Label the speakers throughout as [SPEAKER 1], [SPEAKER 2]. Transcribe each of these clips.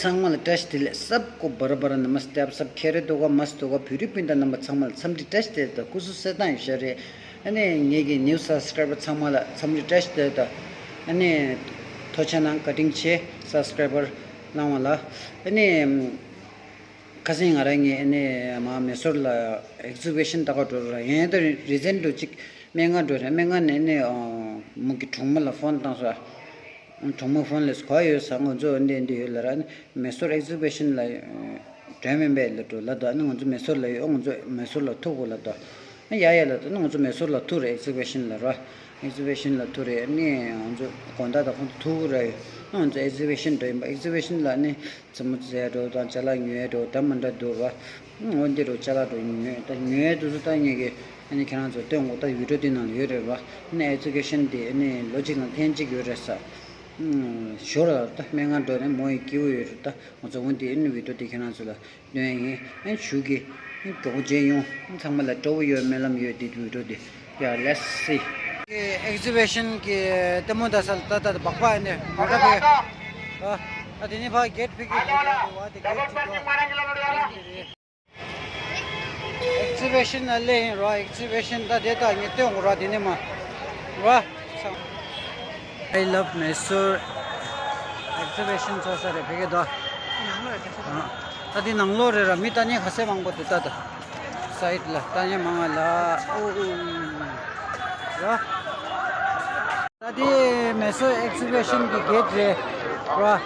[SPEAKER 1] 상mal test le sab ko barabar namaste ab sab khere doga mast doga phiripinda namat 상mal samdi test da kusu sedan share ane ngegi new subscriber 상mal samdi test da ane thochana cutting che subscriber namala ane kasing arangi ane ma mesorla exhibition da ko yenda reason do chik menga do menga ne mugi thumala phone ta sa Tomo phone les koyo sango jo ndi laran mesor exhibition la remember to la da no jo mesor la yo jo mesor la to la da ya la no jo mesor la tour exhibition la ra exhibition la tour ni jo konda da tour no jo exhibition la ni chamo je do da chala ngue do tamanda do wa onde ro chala do ngue do ta nge ani kana jo te ngo ta video din na yore ba ni exhibition de ni logic na tenji yore sa Sure, mengan done moi kiwi ta mo wonti in video de kana zula ne en shugi to je yo sammal to yo melam yo di video de ya let's see exhibition ke tamo da sal ta bakwa ne mata be adini bha gate fiki wa de gate exhibition alle ro exhibition da de ta ni te ngora dine ma wa I love Mysore exhibition so sare bege do tadi nanglore ra mitani khase mangbo tada side la tanya mangala ya tadi Mysore exhibition ki gate re ra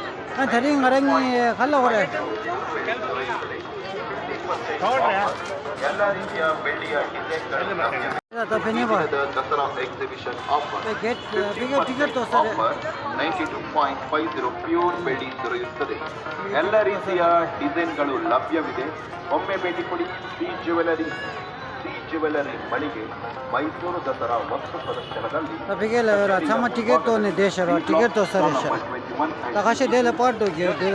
[SPEAKER 1] thari ngarangi khalla hore
[SPEAKER 2] ಎಲ್ಲ ರೀತಿಯ ಬೆಳ್ಳಿಯ Dasara exhibition offer offer 92.50 pure ಬೆಳ್ಳಿ ದೊರೆಯುತ್ತದೆ. ಎಲ್ಲ ರೀತಿಯ ಡಿಸೈನ್ಗಳು ಲಭ್ಯವಿದೆ. ಒಮ್ಮೆ ಭೇಟಿ ಕೊಡಿ ಶ್ರೀ ಜ್ಯುವೆಲರಿ ಮಳಿಗೆ ಮೈಸೂರು ದಸರಾ ವಸ್ತು ಪ್ರದರ್ಶನದಲ್ಲಿ
[SPEAKER 1] ಟಿಕೆಟ್ तो देश टिकेट तो सर कशे देले पाट दो गे दे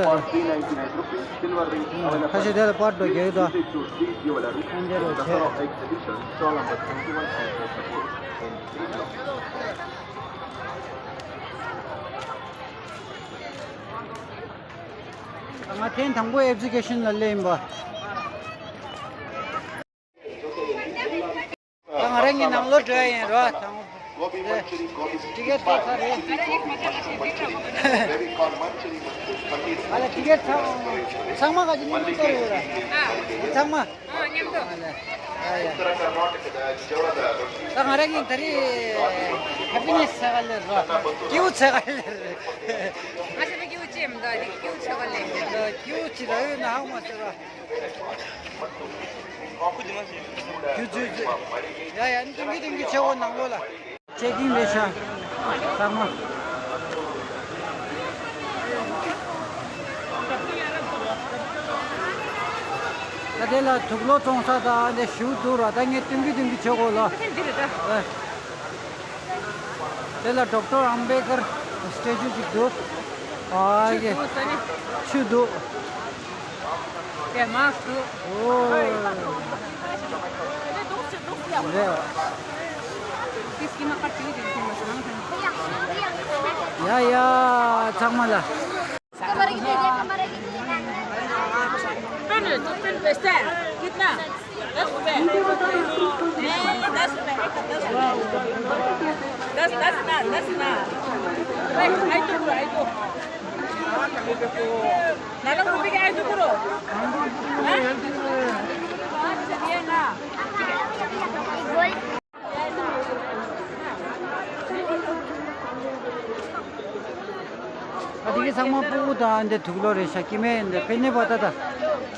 [SPEAKER 2] सिल्वर रिंग
[SPEAKER 1] कशे देले पाट दो गे दो
[SPEAKER 2] Shri jewellery Dasara exhibition stall number 21
[SPEAKER 1] Amatin thangbo education lalle imba Tangarengi namlo dry ro ticket to sare ala ticket sangma ga jini to ora sangma Tangarengi tari happiness sagalle ro kiu sagalle
[SPEAKER 3] Masih kiucim dah, kiu sagalle.
[SPEAKER 1] kiu chirayo na how much ro Ya dingi chewo nanglola checking lesha sama Adela thuglo tongsa da ne shu dura da nge dingi chewo la Adela Dr. Ambedkar statue jikdo aage chudo
[SPEAKER 3] Ya mask. Kiski makat ini di
[SPEAKER 1] Ya ya chamala
[SPEAKER 3] Pen besar. Kitna? 10 rupiah. 10 rupiah. Ayo. Nalang rupiah ayo kuro.
[SPEAKER 1] Adigi sama puda ande thuglore shakime ande penne batata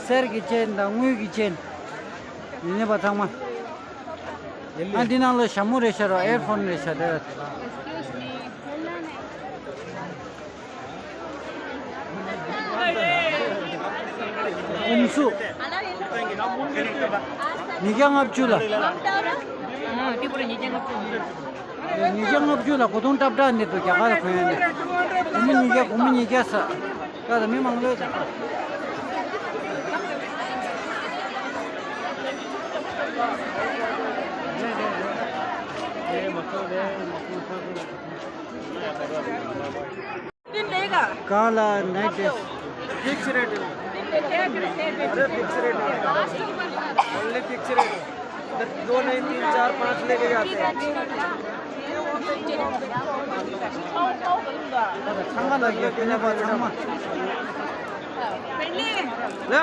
[SPEAKER 1] ser gichen da ngui gichen nene batama andinalo shamure sharo earphone re shada umsu nigang abjula nigang abjula kodon tapda ande to kya kala khoyane Umini gasa kada memang lo ja Kala night dress
[SPEAKER 4] fix rate अरे fix rate only fix rate 2 नहीं 3 4 5 लेके जाते हैं
[SPEAKER 1] 상관없게 그냥 봐 잠깐만
[SPEAKER 4] ले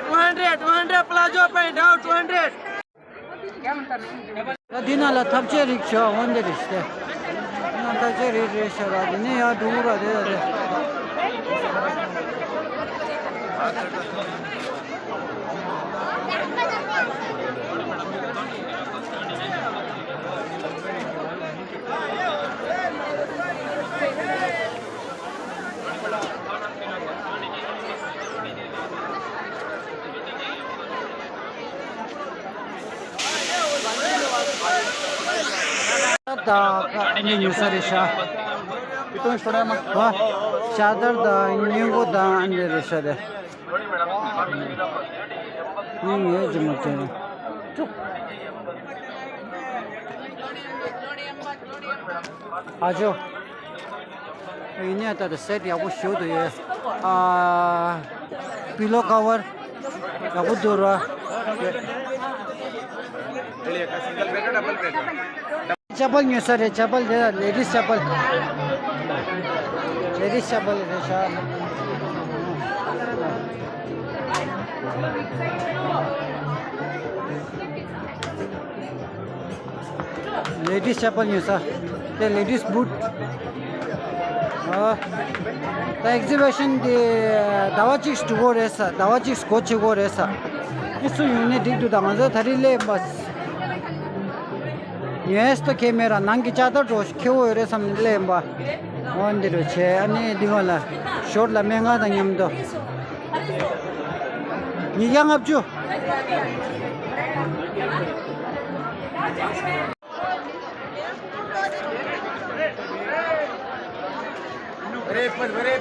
[SPEAKER 4] 200 palazzo pant आओ 200
[SPEAKER 1] 디나라 탑체 리क्षा 원데리 시대 나 탑체 리क्षा 라디네 야 두라 돼 다 아니 뉴스리샤
[SPEAKER 2] कितने में छोड़ा है
[SPEAKER 1] 와 चादर दा न्यूगो दा अंदर शदे ये जमते आजो इन्हें तो सेट या वो शो तो ये पिलो कवर या वो दूरा
[SPEAKER 2] सिंगल बेड डबल बेड
[SPEAKER 1] चप्पल न्यू सर है चप्पल दे लेडीज चप्पल है शायद लेडीज चप्पल न्यू सर ते लेडीज बूट द एग्जीबिशन दे दावाची स्टोर ऐसा दावाची स्कोच गोर ऐसा इसु यूनिट दिख दो दामजा थरीले बस Yes, to camera nangi chata dosh kyo ore samle ba ondiru che ani digola short la menga da nyamdo nigang apju
[SPEAKER 4] बरे पदले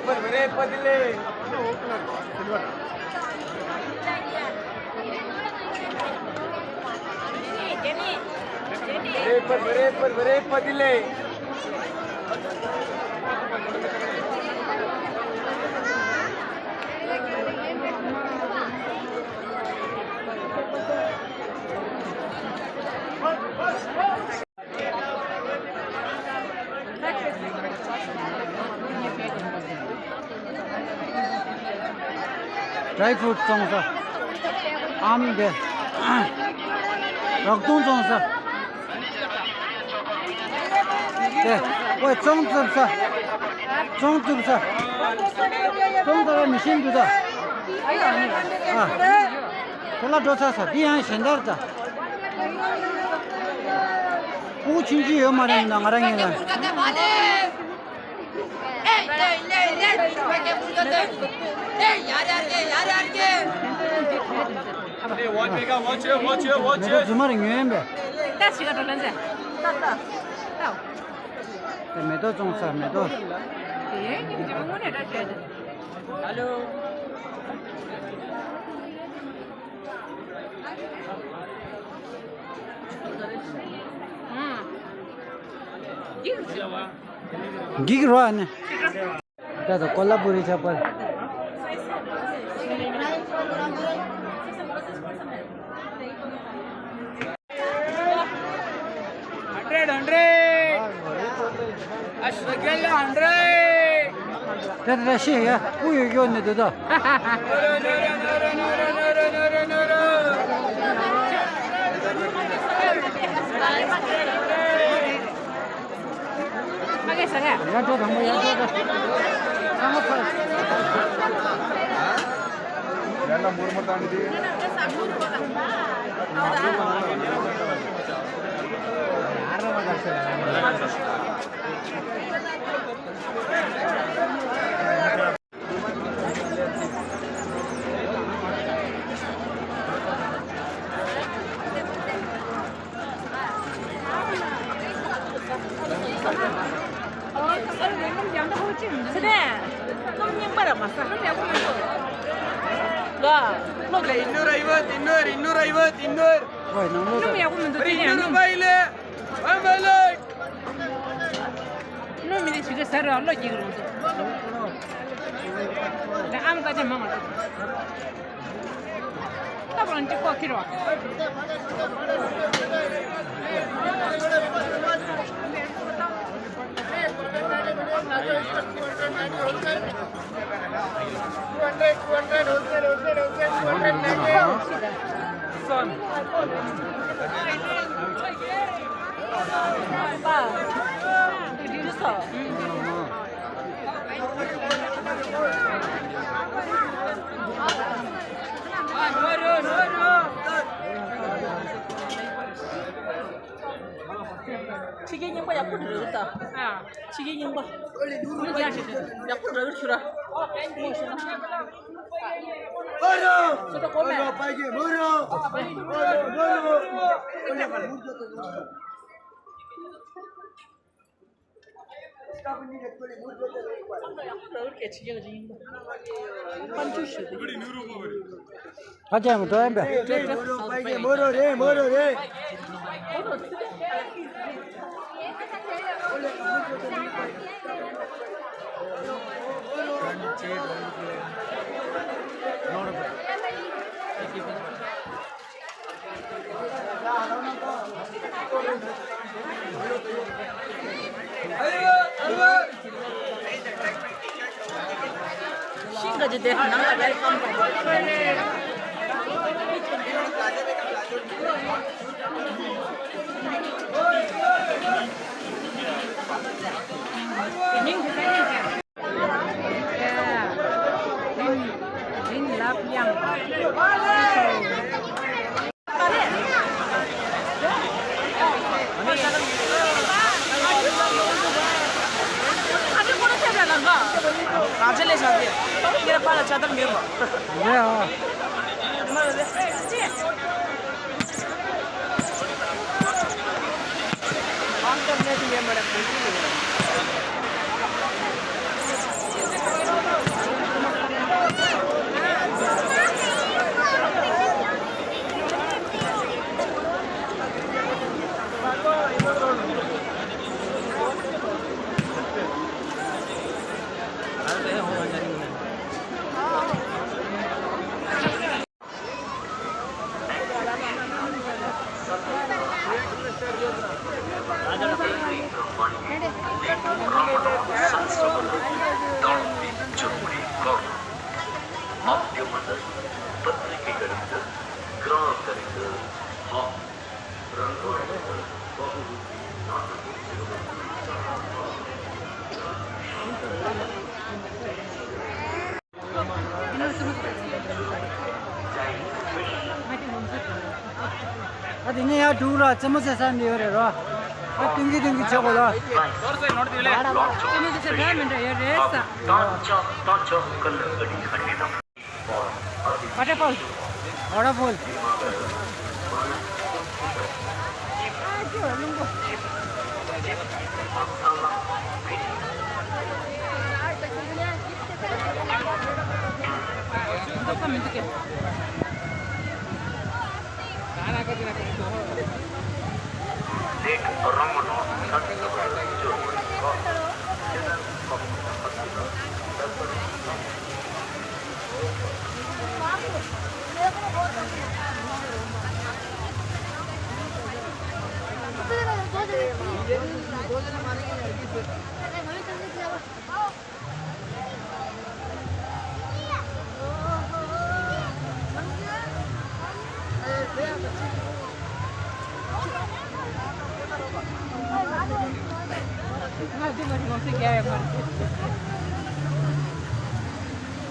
[SPEAKER 4] बरे पदले
[SPEAKER 1] dry fruit chongsa am de rakdong chongsa de oi chongsa chongda machine du da tola dosa sa di han shendar da ku chinji yo mare na ngarang na watch 주말에 유행배
[SPEAKER 3] 다시가 돌란자
[SPEAKER 1] 매도 종사 매도
[SPEAKER 3] 예 이제 뭐네 다시 할로
[SPEAKER 1] 기기로 하네 나도 콜라보리 잡을
[SPEAKER 4] अश्वगल 100
[SPEAKER 1] 대다시야 우유 요네 도다
[SPEAKER 3] 하겠어요.
[SPEAKER 1] 야도 정말 야도 상업화
[SPEAKER 2] याना मूर मत आने दिए
[SPEAKER 1] 거의 너무
[SPEAKER 3] 놈이 야구면 더 되냐? 놈이 지금 살아 알로 지금. 아무까지 먹어. 따블은 찍고 키로.
[SPEAKER 5] 튀긴 거 약불 들어갔다. 튀긴 거. 약불 들어갔다. 이렇게 튀겨진 거. 반주시.
[SPEAKER 1] 같이 한번 더 해봐.
[SPEAKER 5] 신가지 대 하나 갈
[SPEAKER 3] Rin lap yang.
[SPEAKER 5] 가젤레 사게. 이게 빨라 차다 밀어.
[SPEAKER 1] 뭐야?
[SPEAKER 6] ಮಾಧ್ಯಮದ ಪತ್ರಿಕೆಗಳಿಂದ ಗ್ರಾಹಕರಿಂದ ರಂಗೋಲಿಗಳ ಬಹುರುಚಿ ನಾಟಕವಿರುವ
[SPEAKER 1] ಅದು ಇನ್ನೇ ಯಾವ ಟೂರ ಚಮಚ ಸಣ್ಣ ಇವರೇರು ತಿಂಗಿ ತಿಂಗಿ ಚಗೋಲ್ಲ
[SPEAKER 3] Cuma sebenarnya mendak ya rasa.
[SPEAKER 6] ತಾಜಾ ಕಲ್ಲಂಗಡಿ ಹಣ್ಣಿನ
[SPEAKER 3] Waterfall.
[SPEAKER 1] Waterfall
[SPEAKER 3] Untuk kami tu ke.
[SPEAKER 6] Late Ramana ಸಂತಗಳ ಜೋಡಿ
[SPEAKER 3] Nanti mari mesti gaya mari.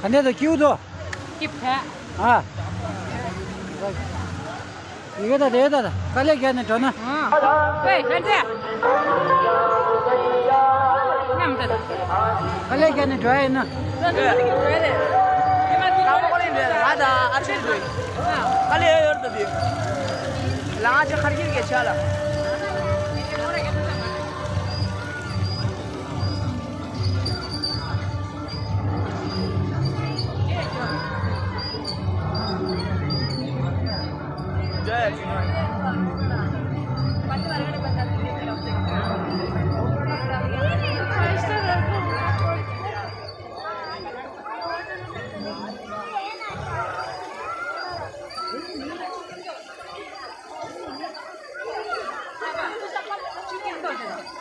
[SPEAKER 1] 안에도 기우도
[SPEAKER 3] Kipha.
[SPEAKER 1] 아 이거다 내다 빨리 걔는 전화
[SPEAKER 3] Hei, nanti. Nam tu.
[SPEAKER 1] 빨리 걔는 좋아해나
[SPEAKER 5] Kamu boleh lihat ada arcil tu. Kali ya orang tadi. Langat je khargir ke chala.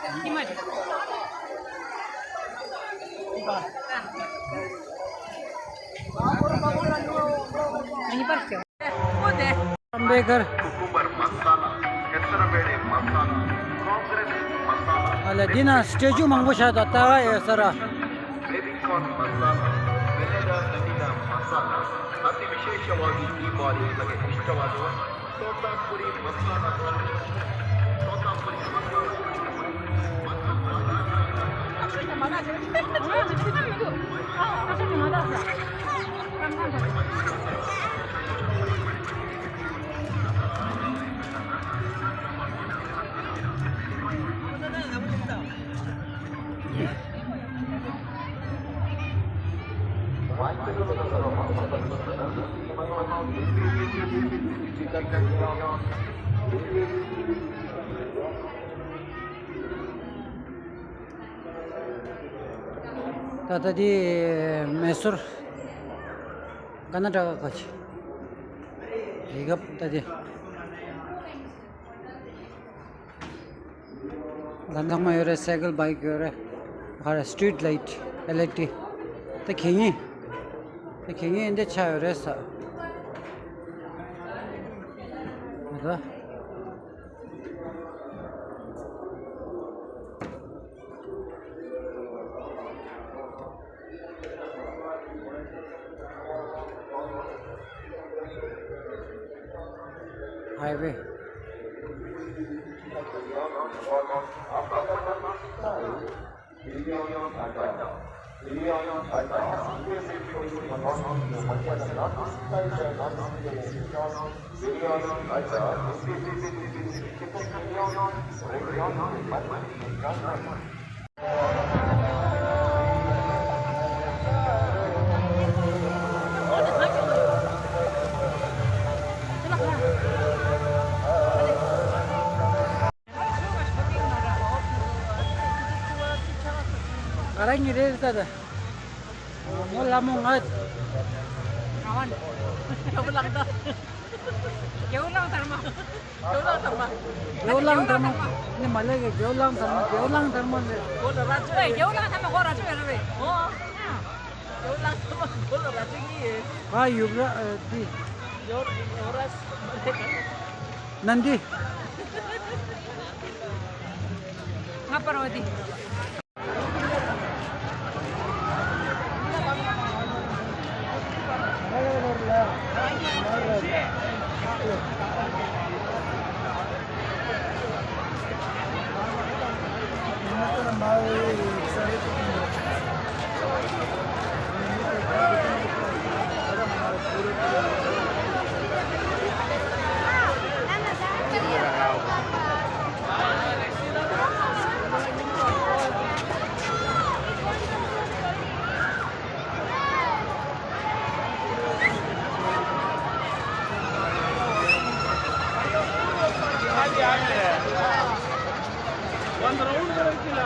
[SPEAKER 3] Gimana? Ini pasti. Udah.
[SPEAKER 1] Ambekar
[SPEAKER 6] cucumber masala ಹೆಸರುಬೇಳೆ ಮಸಾಲ ಕಾಂಗ್ರೆಸ್ ಮಸಾಲ
[SPEAKER 1] ಅಲ್ಲ ದಿನ stage ಮಂಗ್ಬೂಷಾದ ತಾವ ಸರ
[SPEAKER 6] baby corn masala ಬೆಲ್ಲದ ನಟಿನ ಮಸಾಲ ಅತಿ ವಿಶೇಷವಾಗಿ ಈ ಬಾರಿ ನಮಗೆ ಇಷ್ಟವಾಗುವ ತೋತಾಪುರಿ ಮಸಾಲ ತೋತಾಪುರಿ
[SPEAKER 1] ತಾತದಿ ಮೈಸೂರು ಕರ್ನಾಟಕ ಕಚ್ ಈಗ ತದಿ ಗಂಧಮ್ಮ ಇವರೇ ಸೈಕಲ್ ಬೈಕ್ ಇವರೇ ಸ್ಟ್ರೀಟ್ ಲೈಟ್ ಎಲೆಕ್ಟ್ರಿ ಖೇಂಗಿ ಇಂದ ಛಾ ಇವರೇ ಸ ಅಲ್ವಾ highway Karang ini dia ada. Mau lamung ngat.
[SPEAKER 3] Kawan. Jauh lang dah. Jauh lang terma. Jauh lang terma.
[SPEAKER 1] Jauh lang terma. Ini malah ke jauh lang terma. Jauh lang terma.
[SPEAKER 3] Bola raju. Jauh lang terma. Kau raju ya lebih. Oh. Jauh lang terma. Bola raju ni.
[SPEAKER 1] Ah, yubra di.
[SPEAKER 3] Jauh ras.
[SPEAKER 1] Nanti.
[SPEAKER 3] Ngapa rawati?
[SPEAKER 4] ಒಂದು round ಬರೋಕ್ಕಿಲ್ಲ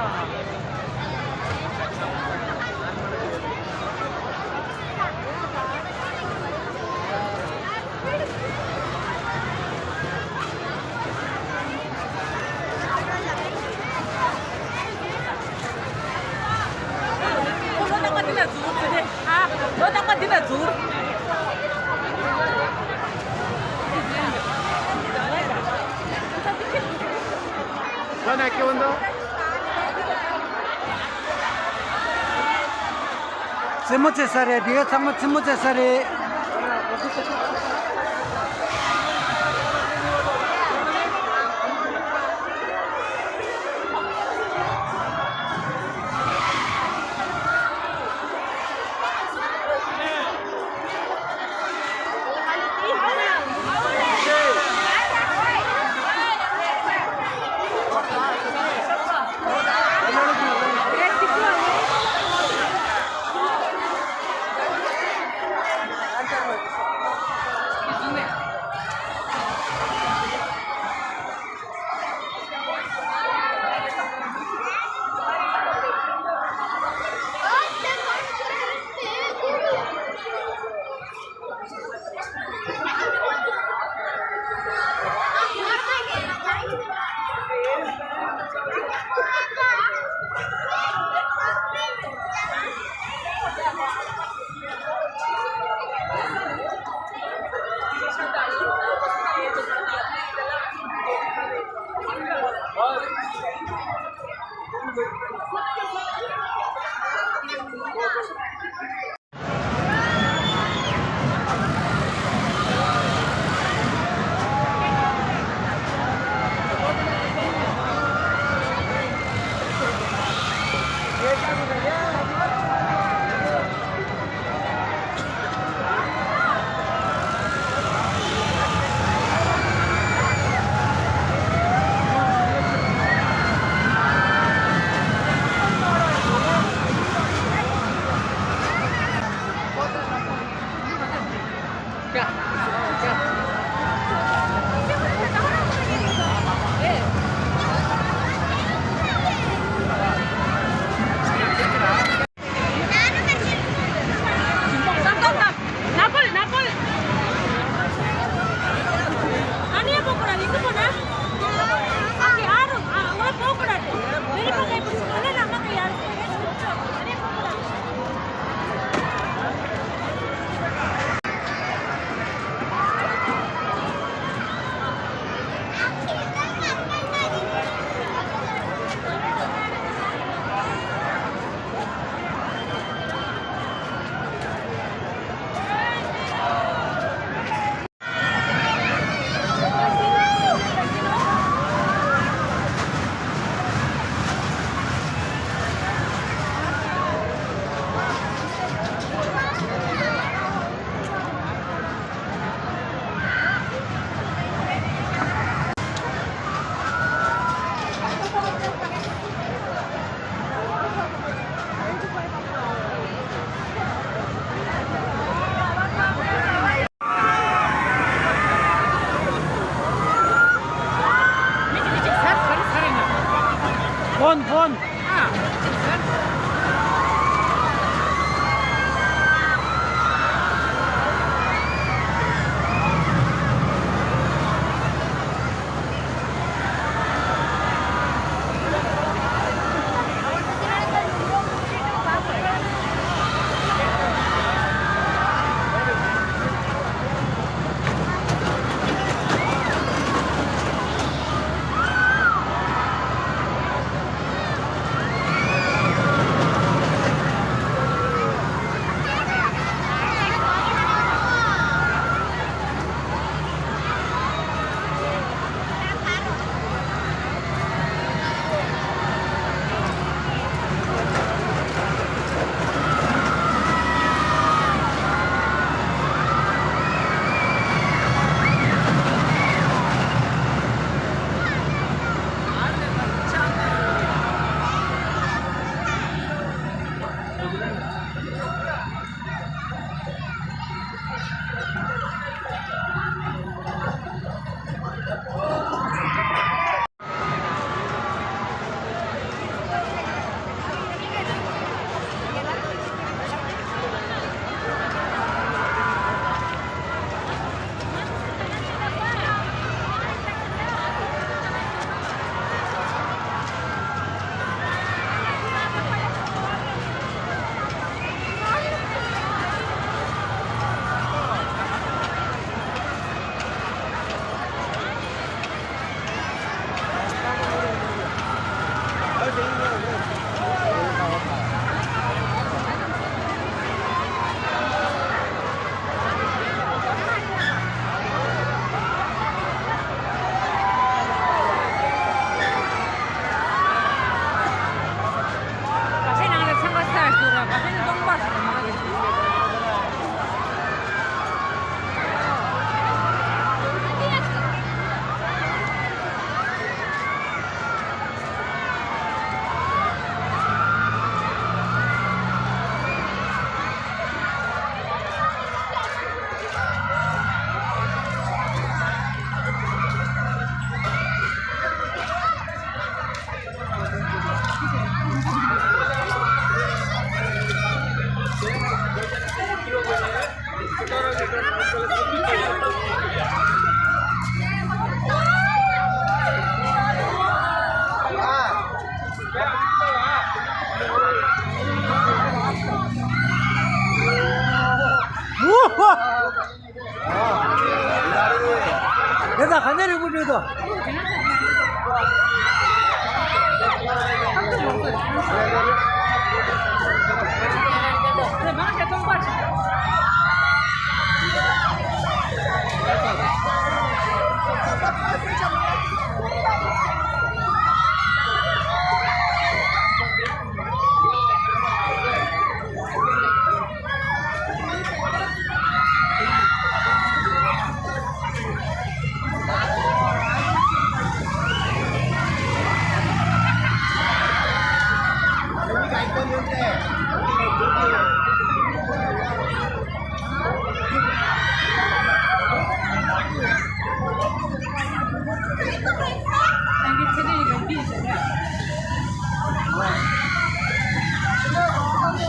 [SPEAKER 4] ಯಾಕೆ ಒಂದು
[SPEAKER 1] Semut sari dia sama semut sari.
[SPEAKER 3] அணியே போகக்கூடாது இங்க போனா அங்க யாரும் அவங்க போகக்கூடாது வெளிப்போ கைப்பிடிச்சு நமக்கு யாரும் அணியே போகக்கூடாது
[SPEAKER 1] 폰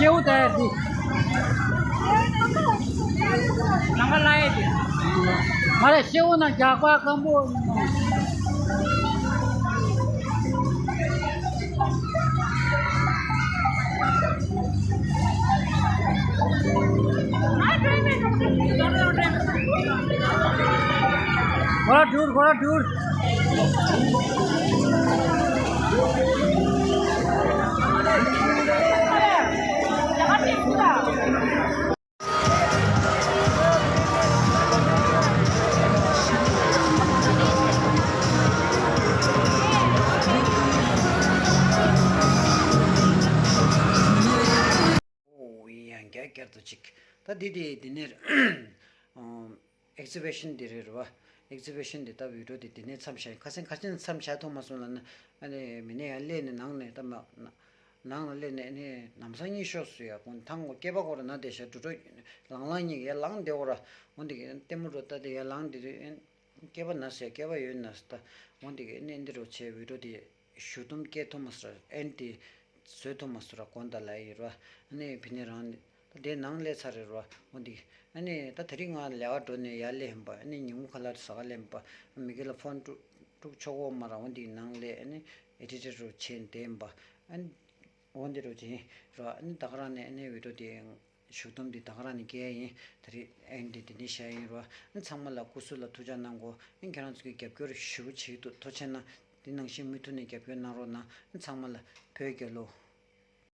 [SPEAKER 5] शेव तयार ती नंगला येते मला शेव ना जापा कंबो थोड़ा दूर
[SPEAKER 1] 다 디디 디네 exhibition 디르와 exhibition 디다 위로디 디네 참샤 가신 참샤 토마스는 아니 미네 알레는 나네 담마 나는 네 남성이 쇼스야 본 탕고 깨박으로 나대셔 두로 랑랑이 랑데오라 온디 때문으로 따데 랑디 깨바 나세 깨바 요나스다 온디 인디로 체 위로디 슈둠 깨 토마스 엔티 쇠 토마스라 콘달라이라 아니 비네란 데 낭레 차르와 온디 아니 다 드링아 레와도네 야레 햄바 아니 님 컬러 사갈렘바 미겔 폰투 투 초고 마라 온디 낭레 아니 에디터로 첸템바 안 온디로지 라 아니 다가라네 아니 위도디 슈돔디 다가라니 게이 드리 엔디 디니샤이로 참말라 구슬라 투잔난고 인케란스기 겹거리 슈치도 토체나 디능시 미투니 겹변나로나 참말라 베겔로